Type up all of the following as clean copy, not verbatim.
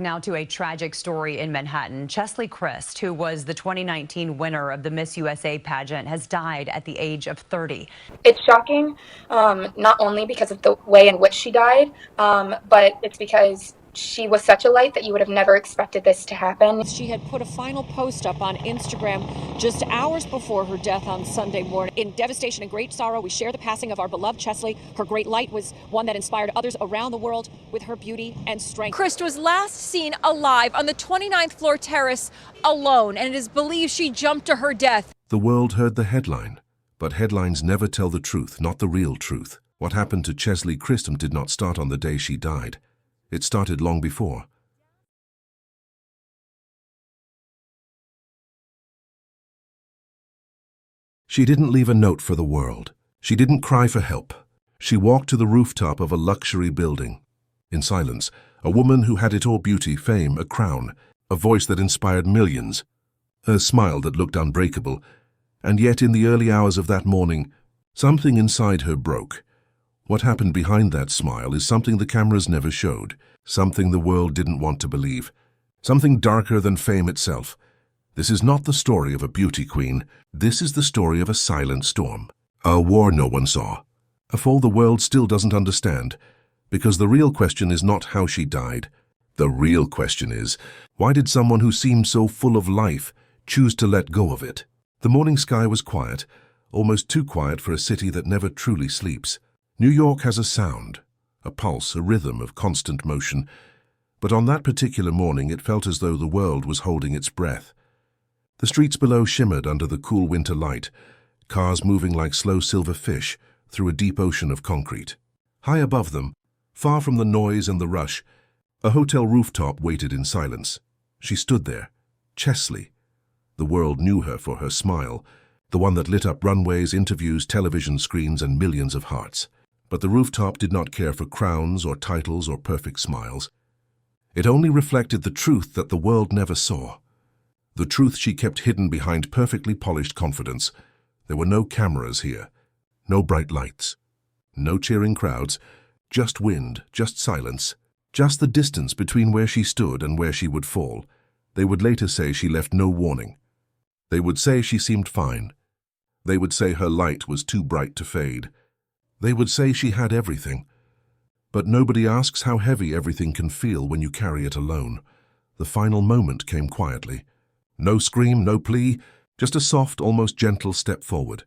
Now to a tragic story in Manhattan. Cheslie Kryst, who was the 2019 winner of the Miss USA pageant, has died at the age of 30. It's shocking, not only because of the way in which she died, but it's because she was such a light that you would have never expected this to happen. She had put a final post up on Instagram just hours before her death on Sunday morning. In devastation and great sorrow, we share the passing of our beloved Cheslie. Her great light was one that inspired others around the world with her beauty and strength. Kryst was last seen alive on the 29th floor terrace alone, and it is believed she jumped to her death. The world heard the headline, but headlines never tell the truth, not the real truth. What happened to Cheslie Kryst did not start on the day she died. It started long before. She didn't leave a note for the world. She didn't cry for help. She walked to the rooftop of a luxury building. In silence, a woman who had it all: beauty, fame, a crown, a voice that inspired millions, a smile that looked unbreakable. And yet in the early hours of that morning, something inside her broke. What happened behind that smile is something the cameras never showed, something the world didn't want to believe, something darker than fame itself. This is not the story of a beauty queen. This is the story of a silent storm, a war no one saw, a fall the world still doesn't understand, because the real question is not how she died. The real question is, why did someone who seemed so full of life choose to let go of it? The morning sky was quiet, almost too quiet for a city that never truly sleeps. New York has a sound, a pulse, a rhythm of constant motion, but on that particular morning it felt as though the world was holding its breath. The streets below shimmered under the cool winter light, cars moving like slow silver fish through a deep ocean of concrete. High above them, far from the noise and the rush, a hotel rooftop waited in silence. She stood there, Cheslie. The world knew her for her smile, the one that lit up runways, interviews, television screens, and millions of hearts. But the rooftop did not care for crowns or titles or perfect smiles. It only reflected the truth that the world never saw. The truth she kept hidden behind perfectly polished confidence. There were no cameras here, no bright lights, no cheering crowds, just wind, just silence, just the distance between where she stood and where she would fall. They would later say she left no warning. They would say she seemed fine. They would say her light was too bright to fade. They would say she had everything. But nobody asks how heavy everything can feel when you carry it alone. The final moment came quietly. No scream, no plea, just a soft, almost gentle step forward,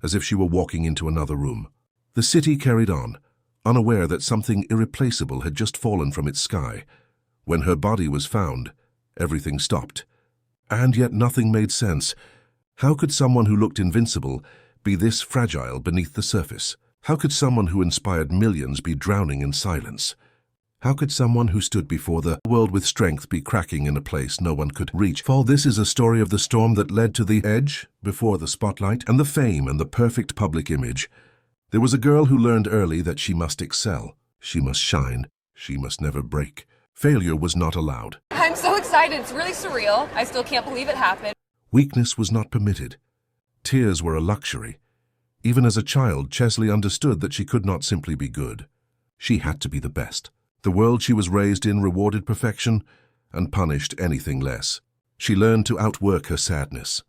as if she were walking into another room. The city carried on, unaware that something irreplaceable had just fallen from its sky. When her body was found, everything stopped. And yet nothing made sense. How could someone who looked invincible be this fragile beneath the surface? How could someone who inspired millions be drowning in silence? How could someone who stood before the world with strength be cracking in a place no one could reach? For this is a story of the storm that led to the edge, before the spotlight, and the fame and the perfect public image. There was a girl who learned early that she must excel. She must shine. She must never break. Failure was not allowed. I'm so excited. It's really surreal. I still can't believe it happened. Weakness was not permitted. Tears were a luxury. Even as a child, Cheslie understood that she could not simply be good. She had to be the best. The world she was raised in rewarded perfection and punished anything less. She learned to outwork her sadness.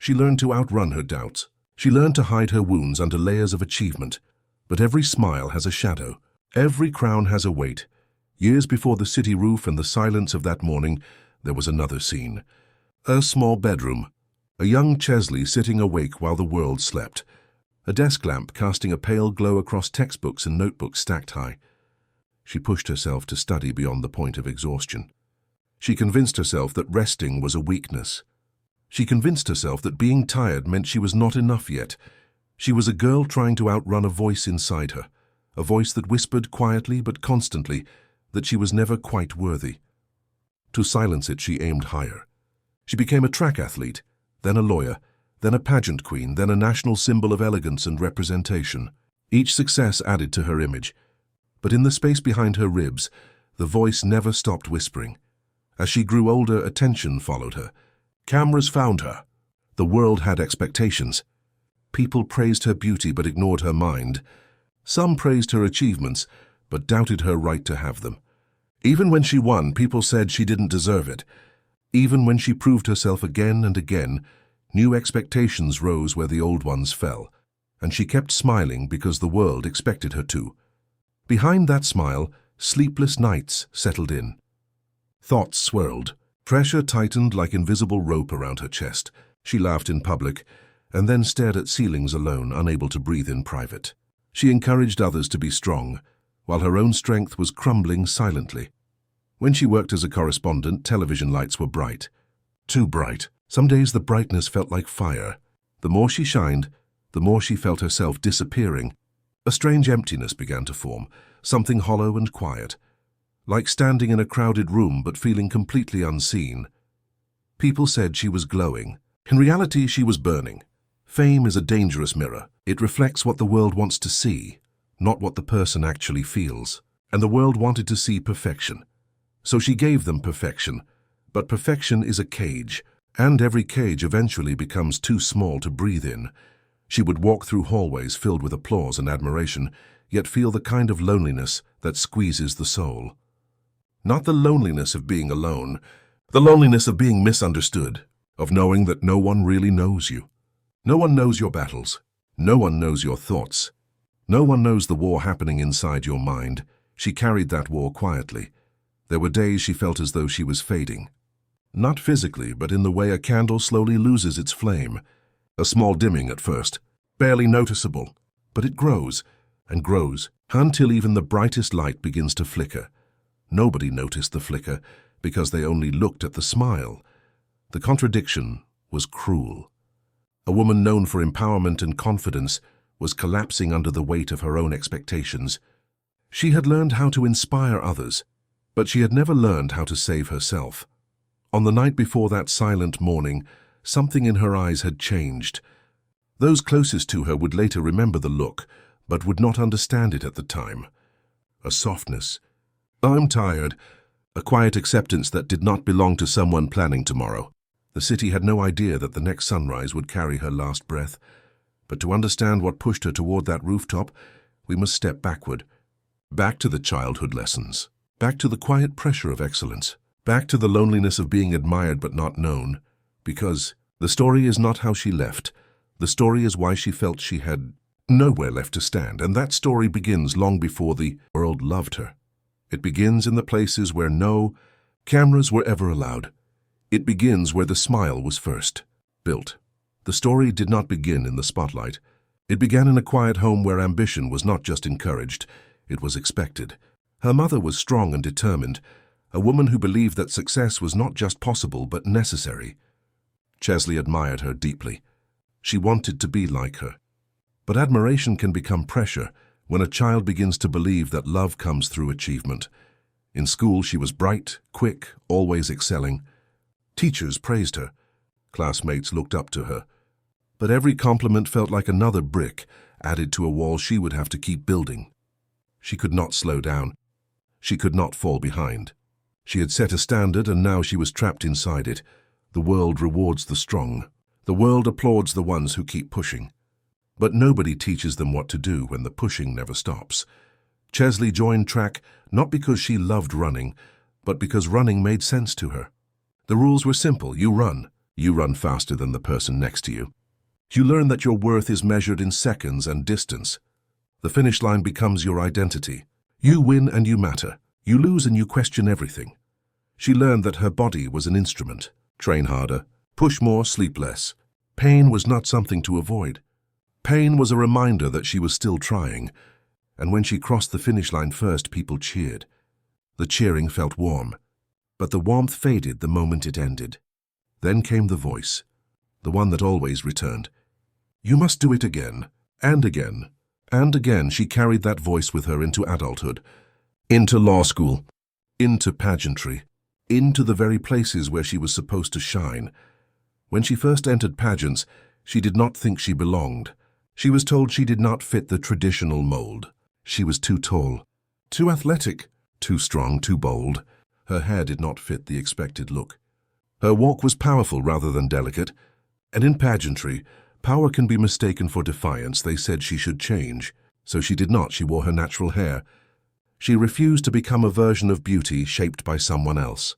She learned to outrun her doubts. She learned to hide her wounds under layers of achievement. But every smile has a shadow. Every crown has a weight. Years before the city roof and the silence of that morning, there was another scene. A small bedroom. A young Cheslie sitting awake while the world slept. A desk lamp casting a pale glow across textbooks and notebooks stacked high. She pushed herself to study beyond the point of exhaustion. She convinced herself that resting was a weakness. She convinced herself that being tired meant she was not enough yet. She was a girl trying to outrun a voice inside her, a voice that whispered quietly but constantly that she was never quite worthy. To silence it, she aimed higher. She became a track athlete, then a lawyer, then a pageant queen, then a national symbol of elegance and representation. Each success added to her image. But in the space behind her ribs, the voice never stopped whispering. As she grew older, attention followed her. Cameras found her. The world had expectations. People praised her beauty but ignored her mind. Some praised her achievements but doubted her right to have them. Even when she won, people said she didn't deserve it. Even when she proved herself again and again, new expectations rose where the old ones fell, and she kept smiling because the world expected her to. Behind that smile, sleepless nights settled in. Thoughts swirled. Pressure tightened like invisible rope around her chest. She laughed in public, and then stared at ceilings alone, unable to breathe in private. She encouraged others to be strong, while her own strength was crumbling silently. When she worked as a correspondent, television lights were bright. Too bright. Some days the brightness felt like fire. The more she shined, the more she felt herself disappearing. A strange emptiness began to form, something hollow and quiet, like standing in a crowded room but feeling completely unseen. People said she was glowing. In reality, she was burning. Fame is a dangerous mirror. It reflects what the world wants to see, not what the person actually feels. And the world wanted to see perfection. So she gave them perfection. But perfection is a cage, and every cage eventually becomes too small to breathe in. She would walk through hallways filled with applause and admiration, yet feel the kind of loneliness that squeezes the soul. Not the loneliness of being alone, the loneliness of being misunderstood, of knowing that no one really knows you. No one knows your battles. No one knows your thoughts. No one knows the war happening inside your mind. She carried that war quietly. There were days she felt as though she was fading. Not physically, but in the way a candle slowly loses its flame. A small dimming at first, barely noticeable, but it grows and grows until even the brightest light begins to flicker. Nobody noticed the flicker because they only looked at the smile. The contradiction was cruel. A woman known for empowerment and confidence was collapsing under the weight of her own expectations. She had learned how to inspire others, but she had never learned how to save herself. On the night before that silent morning, something in her eyes had changed. Those closest to her would later remember the look, but would not understand it at the time. A softness. I'm tired. A quiet acceptance that did not belong to someone planning tomorrow. The city had no idea that the next sunrise would carry her last breath. But to understand what pushed her toward that rooftop, we must step backward. Back to the childhood lessons. Back to the quiet pressure of excellence. Back to the loneliness of being admired but not known. Because the story is not how she left. The story is why she felt she had nowhere left to stand. And that story begins long before the world loved her. It begins in the places where no cameras were ever allowed. It begins where the smile was first built. The story did not begin in the spotlight. It began in a quiet home where ambition was not just encouraged, it was expected. Her mother was strong and determined, a woman who believed that success was not just possible but necessary. Cheslie admired her deeply. She wanted to be like her. But admiration can become pressure when a child begins to believe that love comes through achievement. In school, she was bright, quick, always excelling. Teachers praised her. Classmates looked up to her. But every compliment felt like another brick added to a wall she would have to keep building. She could not slow down. She could not fall behind. She had set a standard and now she was trapped inside it. The world rewards the strong. The world applauds the ones who keep pushing. But nobody teaches them what to do when the pushing never stops. Cheslie joined track not because she loved running, but because running made sense to her. The rules were simple. You run faster than the person next to you. You learn that your worth is measured in seconds and distance. The finish line becomes your identity. You win and you matter. You lose and you question everything. She learned that her body was an instrument. Train harder, push more, sleep less. Pain was not something to avoid. Pain was a reminder that she was still trying. And when she crossed the finish line first, people cheered. The cheering felt warm. But the warmth faded the moment it ended. Then came the voice, the one that always returned. You must do it again, and again, and again. She carried that voice with her into adulthood, into law school, into pageantry, into the very places where she was supposed to shine. When she first entered pageants, she did not think she belonged. She was told she did not fit the traditional mold. She was too tall, too athletic, too strong, too bold. Her hair did not fit the expected look. Her walk was powerful rather than delicate, and in pageantry, power can be mistaken for defiance. They said she should change, so she did not. She wore her natural hair. She refused to become a version of beauty shaped by someone else.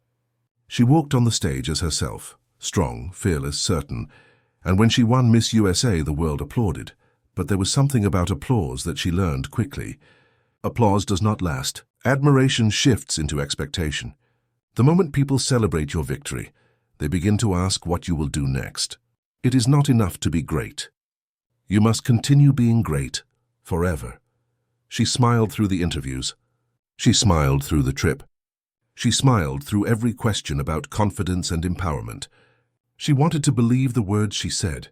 She walked on the stage as herself, strong, fearless, certain, and when she won Miss USA, the world applauded. But there was something about applause that she learned quickly. Applause does not last. Admiration shifts into expectation. The moment people celebrate your victory, they begin to ask what you will do next. It is not enough to be great. You must continue being great forever. She smiled through the interviews. She smiled through the trip. She smiled through every question about confidence and empowerment. She wanted to believe the words she said.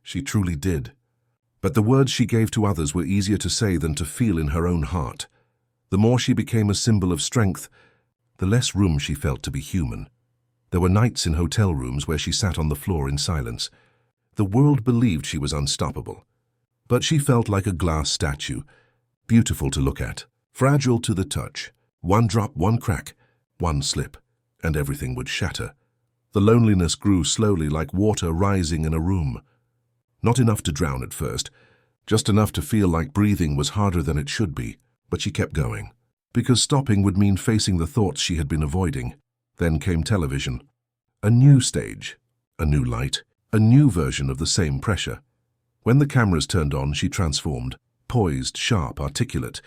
She truly did. But the words she gave to others were easier to say than to feel in her own heart. The more she became a symbol of strength, the less room she felt to be human. There were nights in hotel rooms where she sat on the floor in silence. The world believed she was unstoppable. But she felt like a glass statue, beautiful to look at, fragile to the touch. One drop, one crack, one slip, and everything would shatter. The loneliness grew slowly like water rising in a room. Not enough to drown at first, just enough to feel like breathing was harder than it should be, but she kept going. Because stopping would mean facing the thoughts she had been avoiding. Then came television. A new stage, a new light, a new version of the same pressure. When the cameras turned on, she transformed, poised, sharp, articulate.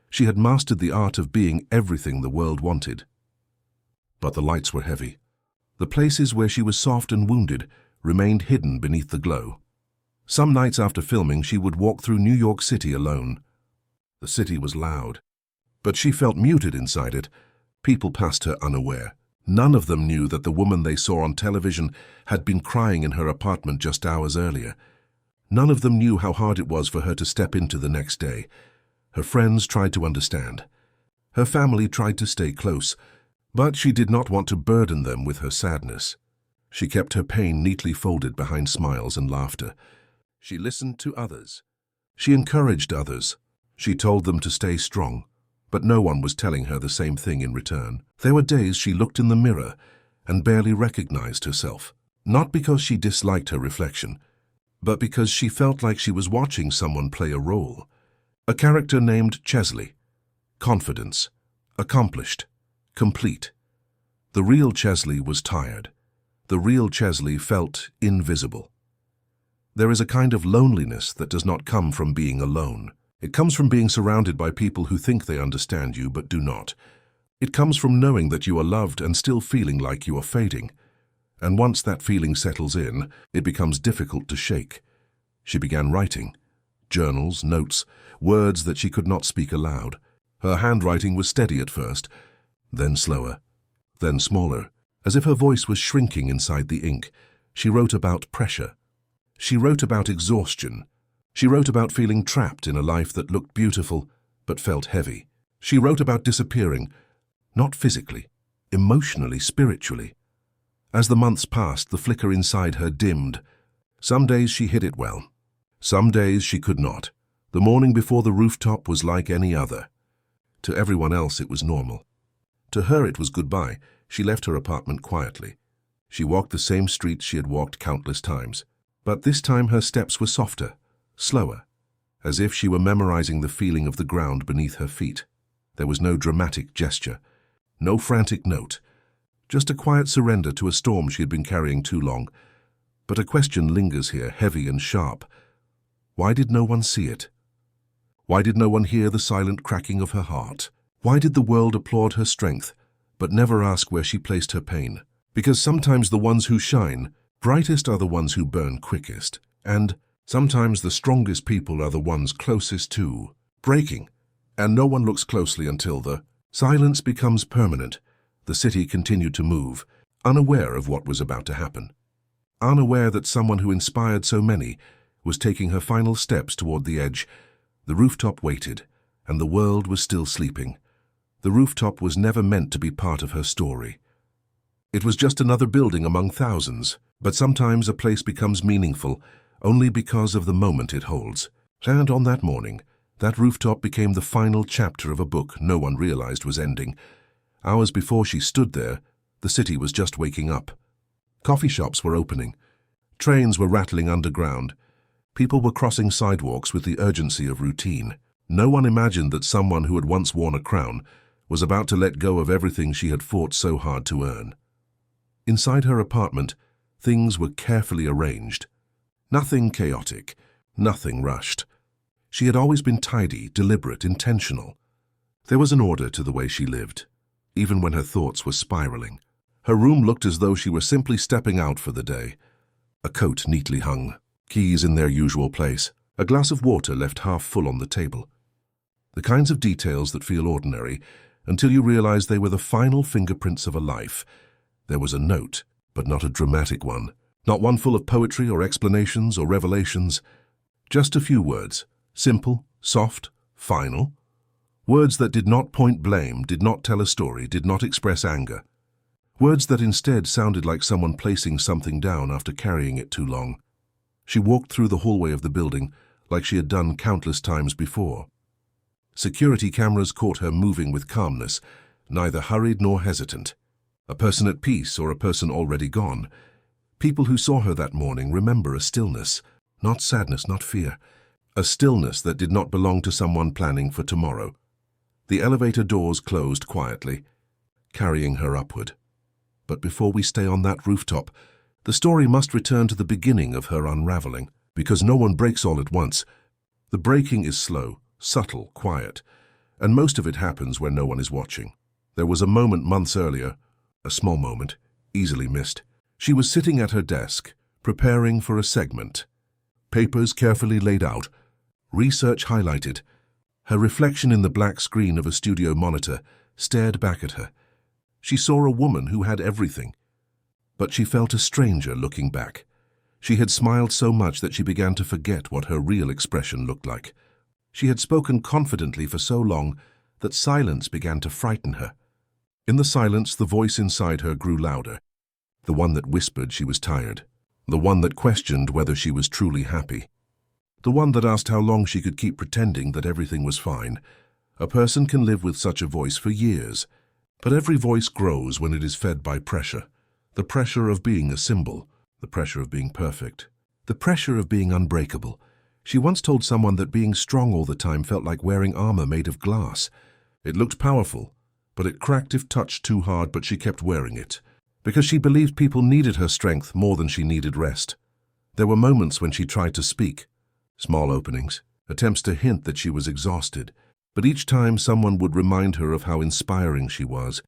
She had mastered the art of being everything the world wanted. But the lights were heavy. The places where she was soft and wounded remained hidden beneath the glow. Some nights after filming, she would walk through New York City alone. The city was loud, but she felt muted inside it. People passed her unaware. None of them knew that the woman they saw on television had been crying in her apartment just hours earlier. None of them knew how hard it was for her to step into the next day. Her friends tried to understand. Her family tried to stay close, but she did not want to burden them with her sadness. She kept her pain neatly folded behind smiles and laughter. She listened to others. She encouraged others. She told them to stay strong, but no one was telling her the same thing in return. There were days she looked in the mirror and barely recognized herself, not because she disliked her reflection, but because she felt like she was watching someone play a role. A character named Cheslie. Confidence. Accomplished. Complete. The real Cheslie was tired. The real Cheslie felt invisible. There is a kind of loneliness that does not come from being alone. It comes from being surrounded by people who think they understand you but do not. It comes from knowing that you are loved and still feeling like you are fading. And once that feeling settles in, it becomes difficult to shake. She began writing. Journals, notes, words that she could not speak aloud. Her handwriting was steady at first, then slower, then smaller, as if her voice was shrinking inside the ink. She wrote about pressure. She wrote about exhaustion. She wrote about feeling trapped in a life that looked beautiful but felt heavy. She wrote about disappearing, not physically, emotionally, spiritually. As the months passed, the flicker inside her dimmed. Some days she hid it well. Some days she could not. The morning before the rooftop was like any other. To everyone else it was normal. To her it was goodbye. She left her apartment quietly. She walked the same streets she had walked countless times. But this time her steps were softer, slower, as if she were memorizing the feeling of the ground beneath her feet. There was no dramatic gesture, no frantic note, just a quiet surrender to a storm she had been carrying too long. But a question lingers here, heavy and sharp. Why did no one see it? Why did no one hear the silent cracking of her heart? Why did the world applaud her strength, but never ask where she placed her pain? Because sometimes the ones who shine brightest are the ones who burn quickest, and sometimes the strongest people are the ones closest to breaking, and no one looks closely until the silence becomes permanent. The city continued to move, unaware of what was about to happen, unaware that someone who inspired so many was taking her final steps toward the edge. The rooftop waited, and the world was still sleeping. The rooftop was never meant to be part of her story. It was just another building among thousands, but sometimes a place becomes meaningful only because of the moment it holds. And on that morning, that rooftop became the final chapter of a book no one realized was ending. Hours before she stood there, the city was just waking up. Coffee shops were opening. Trains were rattling underground. People were crossing sidewalks with the urgency of routine. No one imagined that someone who had once worn a crown was about to let go of everything she had fought so hard to earn. Inside her apartment, things were carefully arranged. Nothing chaotic, nothing rushed. She had always been tidy, deliberate, intentional. There was an order to the way she lived, even when her thoughts were spiraling. Her room looked as though she were simply stepping out for the day. A coat neatly hung, keys in their usual place, a glass of water left half full on the table. The kinds of details that feel ordinary until you realize they were the final fingerprints of a life. There was a note, but not a dramatic one. Not one full of poetry or explanations or revelations. Just a few words, simple, soft, final. Words that did not point blame, did not tell a story, did not express anger. Words that instead sounded like someone placing something down after carrying it too long. She walked through the hallway of the building like she had done countless times before. Security cameras caught her moving with calmness, neither hurried nor hesitant. A person at peace or a person already gone. People who saw her that morning remember a stillness, not sadness, not fear. A stillness that did not belong to someone planning for tomorrow. The elevator doors closed quietly, carrying her upward. But before we stay on that rooftop, the story must return to the beginning of her unraveling, because no one breaks all at once. The breaking is slow, subtle, quiet, and most of it happens when no one is watching. There was a moment months earlier, a small moment, easily missed. She was sitting at her desk, preparing for a segment. Papers carefully laid out, research highlighted. Her reflection in the black screen of a studio monitor stared back at her. She saw a woman who had everything, but she felt a stranger looking back. She had smiled so much that she began to forget what her real expression looked like. She had spoken confidently for so long that silence began to frighten her. In the silence, the voice inside her grew louder, the one that whispered she was tired, the one that questioned whether she was truly happy, the one that asked how long she could keep pretending that everything was fine. A person can live with such a voice for years, but every voice grows when it is fed by pressure. The pressure of being a symbol, the pressure of being perfect, the pressure of being unbreakable. She once told someone that being strong all the time felt like wearing armor made of glass. It looked powerful, but it cracked if touched too hard, but she kept wearing it, because she believed people needed her strength more than she needed rest. There were moments when she tried to speak, small openings, attempts to hint that she was exhausted, but each time someone would remind her of how inspiring she was,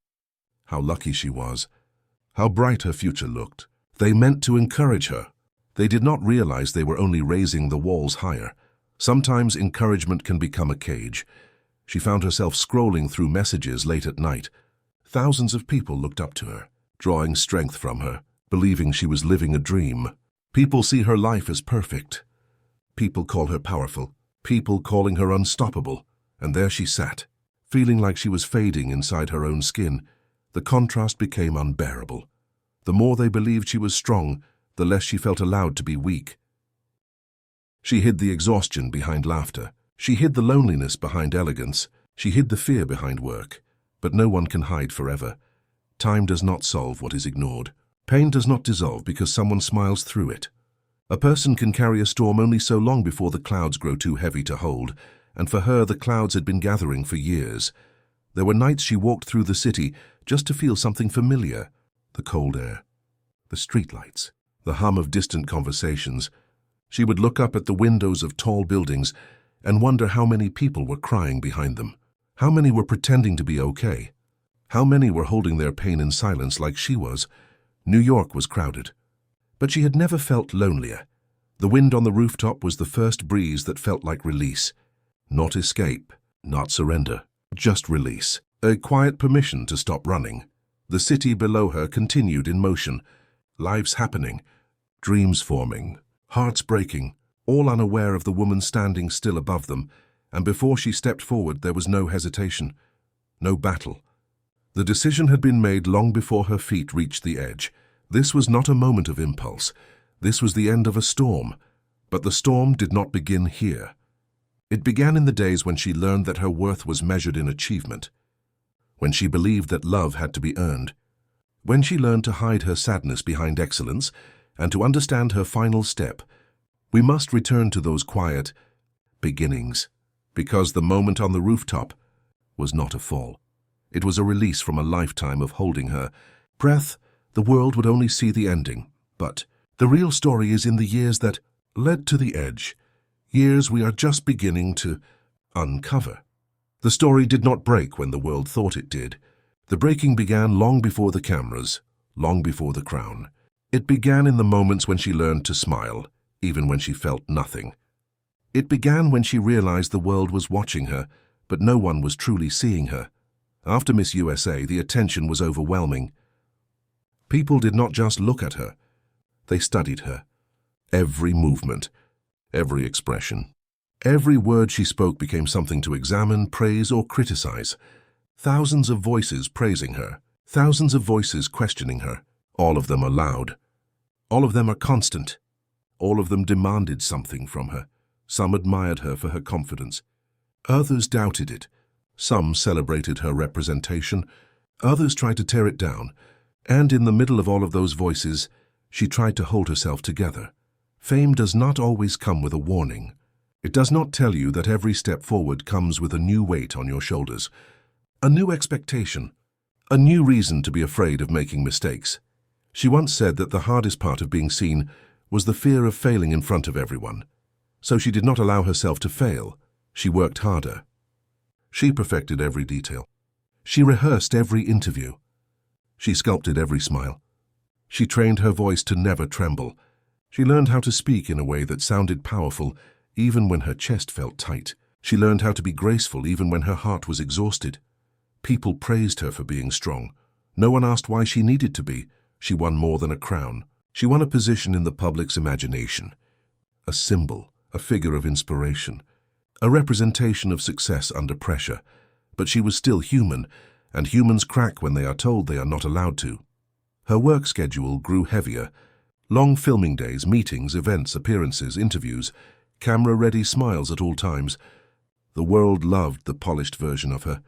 how lucky she was, how bright her future looked. They meant to encourage her. They did not realize they were only raising the walls higher. Sometimes encouragement can become a cage. She found herself scrolling through messages late at night. Thousands of people looked up to her, drawing strength from her, believing she was living a dream. People see her life as perfect. People call her powerful, people calling her unstoppable. And there she sat, feeling like she was fading inside her own skin. The contrast became unbearable. The more they believed she was strong, the less she felt allowed to be weak. She hid the exhaustion behind laughter. She hid the loneliness behind elegance. She hid the fear behind work. But no one can hide forever. Time does not solve what is ignored. Pain does not dissolve because someone smiles through it. A person can carry a storm only so long before the clouds grow too heavy to hold, and for her the clouds had been gathering for years. There were nights she walked through the city just to feel something familiar. The cold air, the streetlights, the hum of distant conversations. She would look up at the windows of tall buildings and wonder how many people were crying behind them. How many were pretending to be okay? How many were holding their pain in silence like she was? New York was crowded. But she had never felt lonelier. The wind on the rooftop was the first breeze that felt like release. Not escape, not surrender, just release. A quiet permission to stop running. The city below her continued in motion. Lives happening, dreams forming, hearts breaking, all unaware of the woman standing still above them. And before she stepped forward, there was no hesitation, no battle. The decision had been made long before her feet reached the edge. This was not a moment of impulse. This was the end of a storm. But the storm did not begin here. It began in the days when she learned that her worth was measured in achievement, when she believed that love had to be earned, when she learned to hide her sadness behind excellence and to understand her final step. We must return to those quiet beginnings, Because the moment on the rooftop was not a fall. It was a release from a lifetime of holding her breath. The world would only see the ending, but the real story is in the years that led to the edge, years we are just beginning to uncover. The story did not break when the world thought it did. The breaking began long before the cameras, long before the crown. It began in the moments when she learned to smile, even when she felt nothing. It began when she realized the world was watching her, but no one was truly seeing her. After Miss USA, the attention was overwhelming. People did not just look at her, they studied her. Every movement, every expression, every word she spoke became something to examine, praise, or criticize. Thousands of voices praising her, thousands of voices questioning her. All of them are loud. All of them are constant. All of them demanded something from her. Some admired her for her confidence. Others doubted it. Some celebrated her representation. Others tried to tear it down. And in the middle of all of those voices, she tried to hold herself together. Fame does not always come with a warning. It does not tell you that every step forward comes with a new weight on your shoulders, a new expectation, a new reason to be afraid of making mistakes. She once said that the hardest part of being seen was the fear of failing in front of everyone. So she did not allow herself to fail. She worked harder. She perfected every detail. She rehearsed every interview. She sculpted every smile. She trained her voice to never tremble. She learned how to speak in a way that sounded powerful, even when her chest felt tight. She learned how to be graceful even when her heart was exhausted. People praised her for being strong. No one asked why she needed to be. She won more than a crown. She won a position in the public's imagination. A symbol, a figure of inspiration, a representation of success under pressure. But she was still human, and humans crack when they are told they are not allowed to. Her work schedule grew heavier. Long filming days, meetings, events, appearances, interviews, camera-ready smiles at all times. The world loved the polished version of her.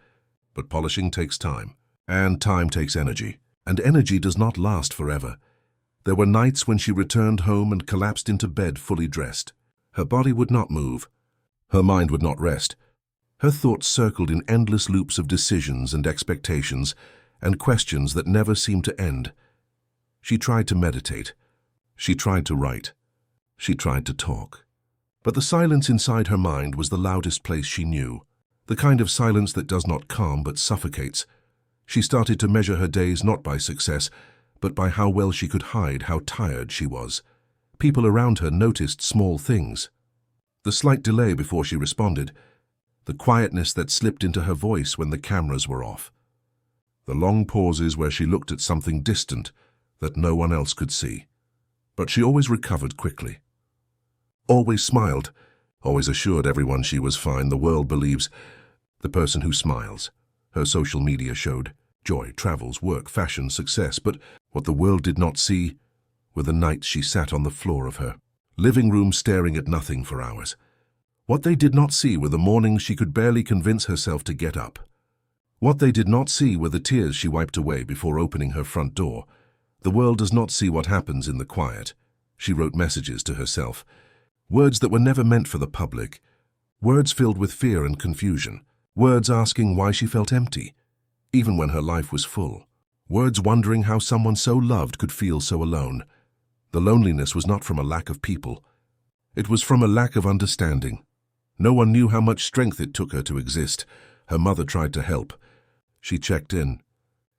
But polishing takes time, and time takes energy, and energy does not last forever. There were nights when she returned home and collapsed into bed fully dressed. Her body would not move. Her mind would not rest. Her thoughts circled in endless loops of decisions and expectations and questions that never seemed to end. She tried to meditate. She tried to write. She tried to talk. But the silence inside her mind was the loudest place she knew, the kind of silence that does not calm but suffocates. She started to measure her days not by success, but by how well she could hide how tired she was. People around her noticed small things. The slight delay before she responded, the quietness that slipped into her voice when the cameras were off, the long pauses where she looked at something distant that no one else could see. But she always recovered quickly. Always smiled, always assured everyone she was fine. The world believes the person who smiles. Her social media showed joy, travels, work, fashion, success. But what the world did not see were the nights she sat on the floor of her living room staring at nothing for hours. What they did not see were the mornings she could barely convince herself to get up. What they did not see were the tears she wiped away before opening her front door. The world does not see what happens in the quiet. She wrote messages to herself, words that were never meant for the public, words filled with fear and confusion, words asking why she felt empty, even when her life was full, words wondering how someone so loved could feel so alone. The loneliness was not from a lack of people. It was from a lack of understanding. No one knew how much strength it took her to exist. Her mother tried to help. She checked in.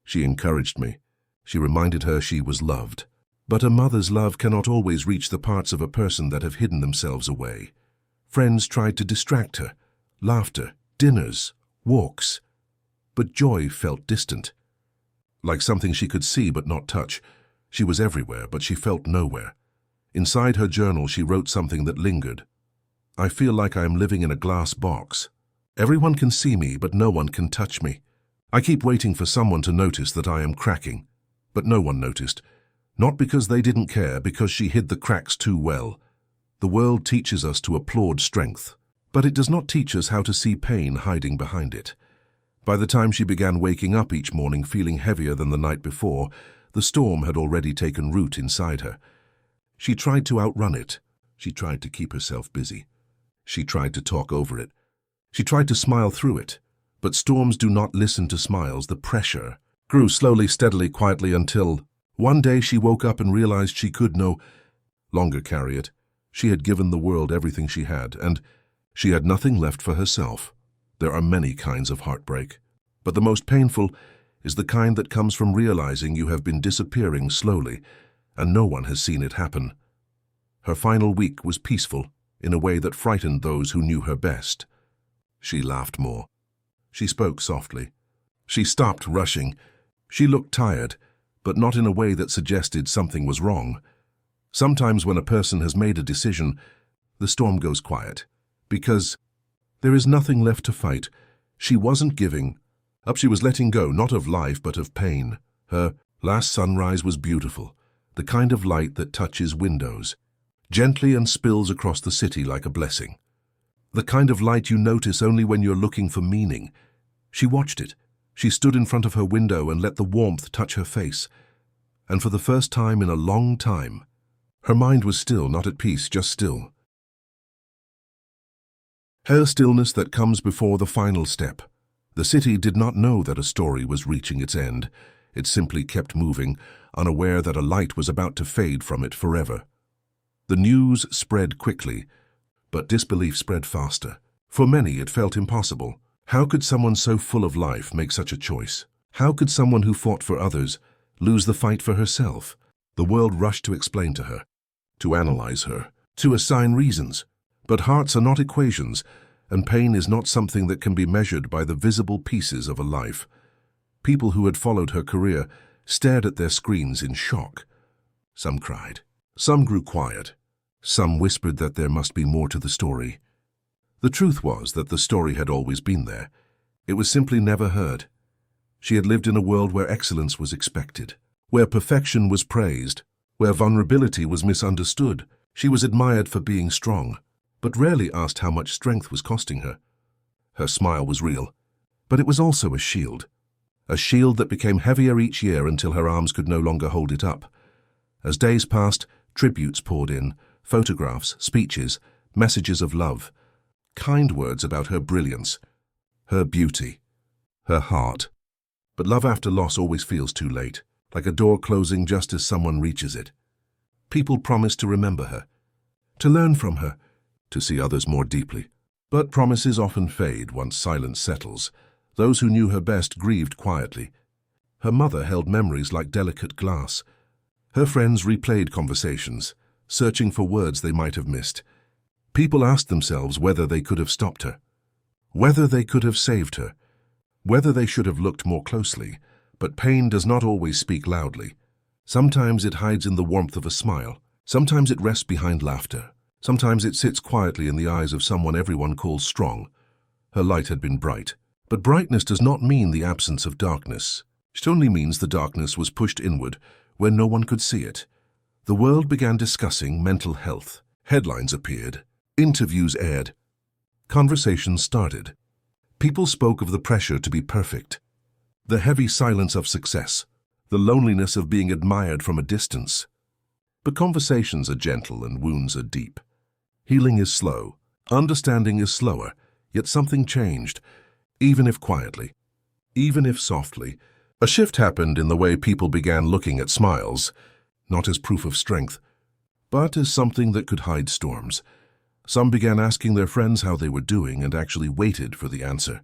She encouraged me. She reminded her she was loved. But a mother's love cannot always reach the parts of a person that have hidden themselves away. Friends tried to distract her. Laughter, dinners, walks. But joy felt distant. Like something she could see but not touch. She was everywhere, but she felt nowhere. Inside her journal, she wrote something that lingered. I feel like I am living in a glass box. Everyone can see me, but no one can touch me. I keep waiting for someone to notice that I am cracking. But no one noticed. Not because they didn't care, because she hid the cracks too well. The world teaches us to applaud strength, but it does not teach us how to see pain hiding behind it. By the time she began waking up each morning feeling heavier than the night before, the storm had already taken root inside her. She tried to outrun it. She tried to keep herself busy. She tried to talk over it. She tried to smile through it, but storms do not listen to smiles. The pressure grew slowly, steadily, quietly until one day she woke up and realized she could no longer carry it. She had given the world everything she had, and she had nothing left for herself. There are many kinds of heartbreak, but the most painful is the kind that comes from realizing you have been disappearing slowly, and no one has seen it happen. Her final week was peaceful in a way that frightened those who knew her best. She laughed more. She spoke softly. She stopped rushing. She looked tired, but not in a way that suggested something was wrong. Sometimes when a person has made a decision, the storm goes quiet, because there is nothing left to fight. She wasn't giving up. She was letting go, not of life, but of pain. Her last sunrise was beautiful, the kind of light that touches windows gently and spills across the city like a blessing. The kind of light you notice only when you're looking for meaning. She watched it. She stood in front of her window and let the warmth touch her face. And for the first time in a long time, her mind was still, not at peace, just still. Her stillness that comes before the final step. The city did not know that a story was reaching its end. It simply kept moving, unaware that a light was about to fade from it forever. The news spread quickly, but disbelief spread faster. For many, it felt impossible. How could someone so full of life make such a choice? How could someone who fought for others lose the fight for herself? The world rushed to explain to her, to analyze her, to assign reasons. But hearts are not equations, and pain is not something that can be measured by the visible pieces of a life. People who had followed her career stared at their screens in shock. Some cried. Some grew quiet. Some whispered that there must be more to the story. The truth was that the story had always been there. It was simply never heard. She had lived in a world where excellence was expected, where perfection was praised, where vulnerability was misunderstood. She was admired for being strong, but rarely asked how much strength was costing her. Her smile was real, but it was also a shield that became heavier each year until her arms could no longer hold it up. As days passed, tributes poured in, photographs, speeches, messages of love, kind words about her brilliance, her beauty, her heart. But love after loss always feels too late, like a door closing just as someone reaches it. People promised to remember her, to learn from her, to see others more deeply. But promises often fade once silence settles. Those who knew her best grieved quietly. Her mother held memories like delicate glass. Her friends replayed conversations, searching for words they might have missed. People asked themselves whether they could have stopped her, whether they could have saved her, whether they should have looked more closely. But pain does not always speak loudly. Sometimes it hides in the warmth of a smile. Sometimes it rests behind laughter. Sometimes it sits quietly in the eyes of someone everyone calls strong. Her light had been bright. But brightness does not mean the absence of darkness. It only means the darkness was pushed inward where no one could see it. The world began discussing mental health. Headlines appeared. Interviews aired. Conversations started. People spoke of the pressure to be perfect, the heavy silence of success, the loneliness of being admired from a distance. But conversations are gentle and wounds are deep. Healing is slow. Understanding is slower. Yet something changed, even if quietly, even if softly. A shift happened in the way people began looking at smiles, not as proof of strength, but as something that could hide storms. Some began asking their friends how they were doing and actually waited for the answer.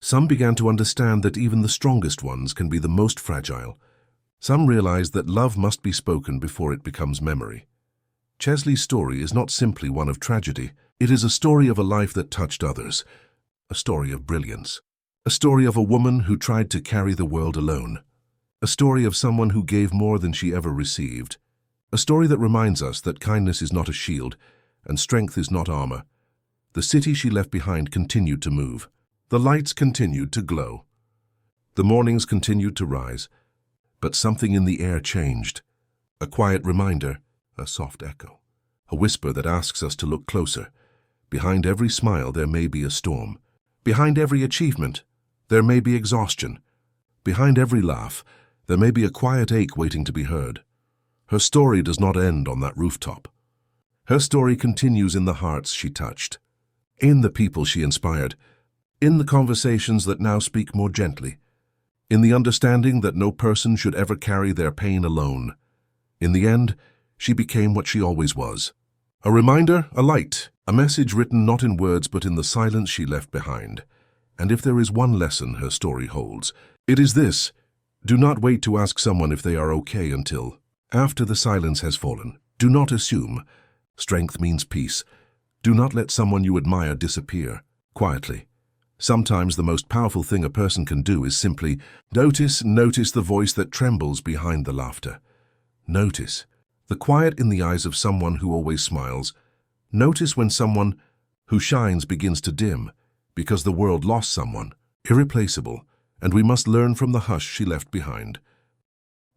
Some began to understand that even the strongest ones can be the most fragile. Some realized that love must be spoken before it becomes memory. Cheslie's story is not simply one of tragedy. It is a story of a life that touched others, a story of brilliance, a story of a woman who tried to carry the world alone, a story of someone who gave more than she ever received, a story that reminds us that kindness is not a shield and strength is not armor. The city she left behind continued to move. The lights continued to glow. The mornings continued to rise. But something in the air changed. A quiet reminder, a soft echo, a whisper that asks us to look closer. Behind every smile there may be a storm. Behind every achievement there may be exhaustion. Behind every laugh there may be a quiet ache waiting to be heard. Her story does not end on that rooftop. Her story continues in the hearts she touched, in the people she inspired, in the conversations that now speak more gently, in the understanding that no person should ever carry their pain alone. In the end, she became what she always was. A reminder, a light, a message written not in words but in the silence she left behind. And if there is one lesson her story holds, it is this: do not wait to ask someone if they are okay until after the silence has fallen. Do not assume. Strength means peace. Do not let someone you admire disappear quietly. Sometimes the most powerful thing a person can do is simply notice the voice that trembles behind the laughter. Notice the quiet in the eyes of someone who always smiles. Notice when someone who shines begins to dim, because the world lost someone irreplaceable, and we must learn from the hush she left behind.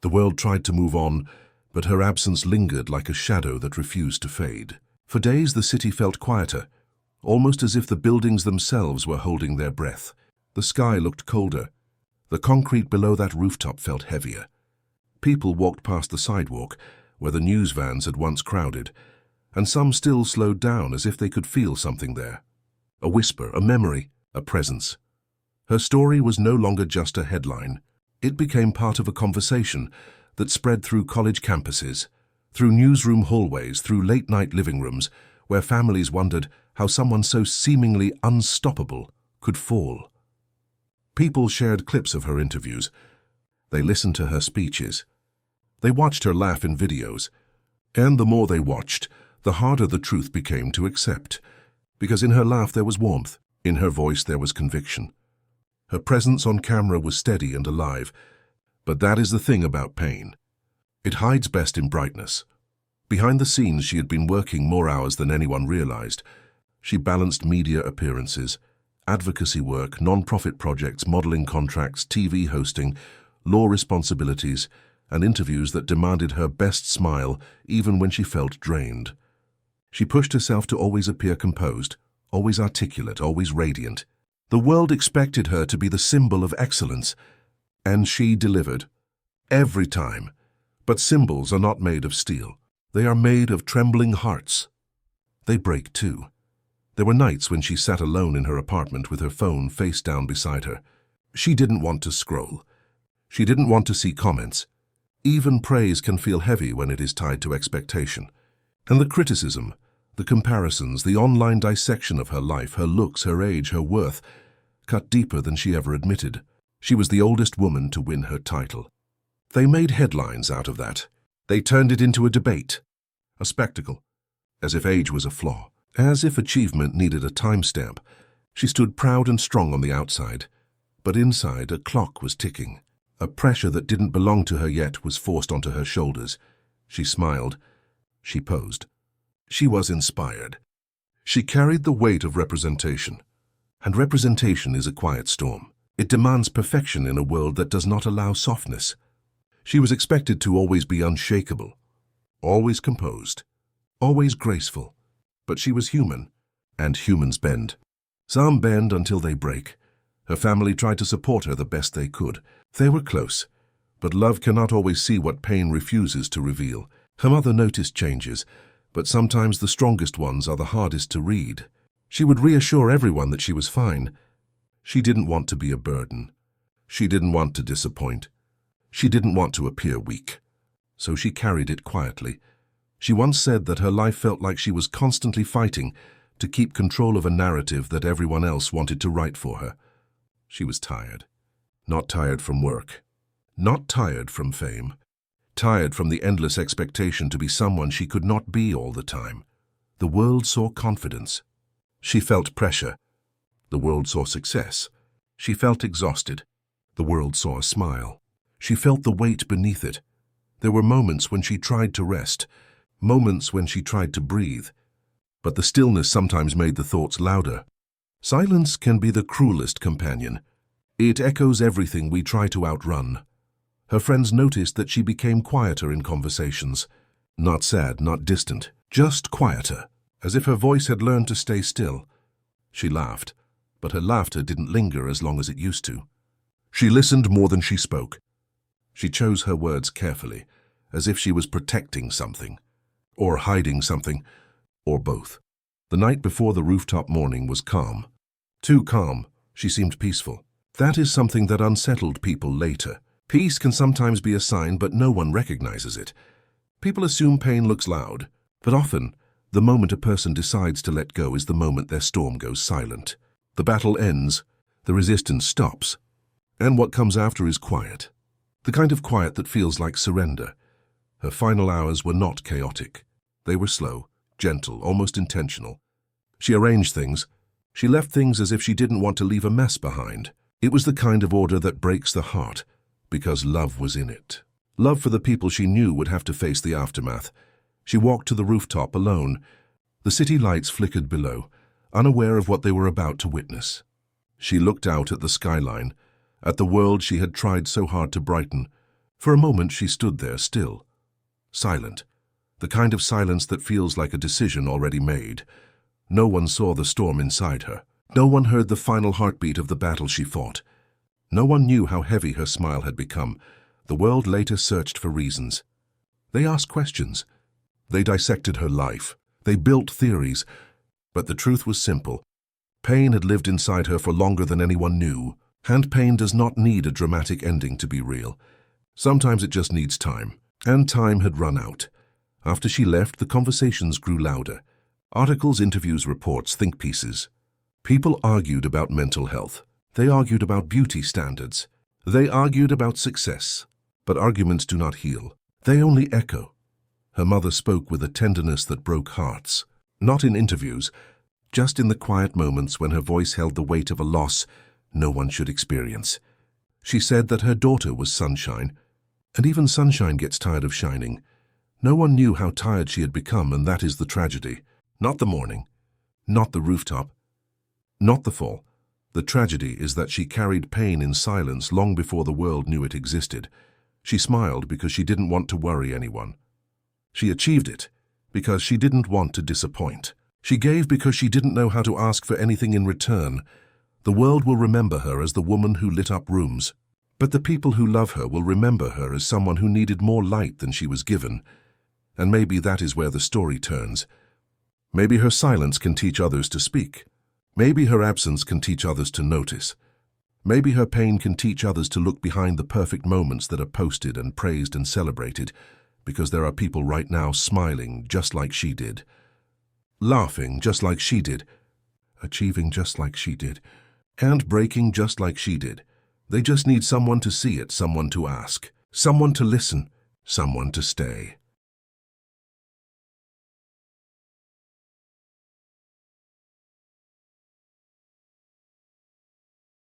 The world tried to move on, but her absence lingered like a shadow that refused to fade. For days the city felt quieter, almost as if the buildings themselves were holding their breath. The sky looked colder. The concrete below that rooftop felt heavier. People walked past the sidewalk, where the news vans had once crowded, and some still slowed down as if they could feel something there. A whisper, a memory, a presence. Her story was no longer just a headline. It became part of a conversation that spread through college campuses, through newsroom hallways, through late-night living rooms, where families wondered how someone so seemingly unstoppable could fall. People shared clips of her interviews. They listened to her speeches. They watched her laugh in videos. And the more they watched, the harder the truth became to accept. Because in her laugh there was warmth, in her voice there was conviction. Her presence on camera was steady and alive. But that is the thing about pain. It hides best in brightness. Behind the scenes, she had been working more hours than anyone realized. She balanced media appearances, advocacy work, non-profit projects, modeling contracts, TV hosting, law responsibilities, and interviews that demanded her best smile even when she felt drained. She pushed herself to always appear composed, always articulate, always radiant. The world expected her to be the symbol of excellence, and she delivered. Every time. But symbols are not made of steel. They are made of trembling hearts. They break too. There were nights when she sat alone in her apartment with her phone face down beside her. She didn't want to scroll. She didn't want to see comments. Even praise can feel heavy when it is tied to expectation. And the criticism, the comparisons, the online dissection of her life, her looks, her age, her worth, cut deeper than she ever admitted. She was the oldest woman to win her title. They made headlines out of that. They turned it into a debate, a spectacle, as if age was a flaw, as if achievement needed a timestamp. She stood proud and strong on the outside, but inside a clock was ticking. A pressure that didn't belong to her yet was forced onto her shoulders. She smiled. She posed. She was inspired. She carried the weight of representation. And representation is a quiet storm. It demands perfection in a world that does not allow softness. She was expected to always be unshakable, always composed, always graceful. But she was human, and humans bend. Some bend until they break. Her family tried to support her the best they could. They were close, but love cannot always see what pain refuses to reveal. Her mother noticed changes, but sometimes the strongest ones are the hardest to read. She would reassure everyone that she was fine. She didn't want to be a burden. She didn't want to disappoint. She didn't want to appear weak. So she carried it quietly. She once said that her life felt like she was constantly fighting to keep control of a narrative that everyone else wanted to write for her. She was tired. Not tired from work. Not tired from fame. Tired from the endless expectation to be someone she could not be all the time. The world saw confidence. She felt pressure. The world saw success. She felt exhausted. The world saw a smile. She felt the weight beneath it. There were moments when she tried to rest, moments when she tried to breathe. But the stillness sometimes made the thoughts louder. Silence can be the cruelest companion. It echoes everything we try to outrun. Her friends noticed that she became quieter in conversations. Not sad, not distant, just quieter, as if her voice had learned to stay still. She laughed, but her laughter didn't linger as long as it used to. She listened more than she spoke. She chose her words carefully, as if she was protecting something, or hiding something, or both. The night before the rooftop morning was calm. Too calm, She seemed peaceful. That is something that unsettled people later. Peace can sometimes be a sign, but no one recognizes it. People assume pain looks loud, but often, the moment a person decides to let go is the moment their storm goes silent. The battle ends, the resistance stops, and what comes after is quiet. The kind of quiet that feels like surrender. Her final hours were not chaotic. They were slow, gentle, almost intentional. She arranged things. She left things as if she didn't want to leave a mess behind. It was the kind of order that breaks the heart, because love was in it. Love for the people she knew would have to face the aftermath. She walked to the rooftop alone. The city lights flickered below, unaware of what they were about to witness. She looked out at the skyline, at the world she had tried so hard to brighten. For a moment she stood there still, silent, the kind of silence that feels like a decision already made. No one saw the storm inside her. No one heard the final heartbeat of the battle she fought. No one knew how heavy her smile had become. The world later searched for reasons. They asked questions. They dissected her life. They built theories. But the truth was simple. Pain had lived inside her for longer than anyone knew. And pain does not need a dramatic ending to be real. Sometimes it just needs time. And time had run out. After she left, the conversations grew louder. Articles, interviews, reports, think pieces. People argued about mental health. They argued about beauty standards. They argued about success. But arguments do not heal. They only echo. Her mother spoke with a tenderness that broke hearts. Not in interviews, just in the quiet moments when her voice held the weight of a loss no one should experience. She said that her daughter was sunshine, and even sunshine gets tired of shining. No one knew how tired she had become, and that is the tragedy. Not the morning, not the rooftop, not the fall. The tragedy is that she carried pain in silence long before the world knew it existed. She smiled because she didn't want to worry anyone. She achieved it because she didn't want to disappoint. She gave because she didn't know how to ask for anything in return. The world will remember her as the woman who lit up rooms. But the people who love her will remember her as someone who needed more light than she was given. And maybe that is where the story turns. Maybe her silence can teach others to speak. Maybe her absence can teach others to notice. Maybe her pain can teach others to look behind the perfect moments that are posted and praised and celebrated, because there are people right now smiling just like she did, laughing just like she did, achieving just like she did, and breaking just like she did. They just need someone to see it, someone to ask, someone to listen, someone to stay.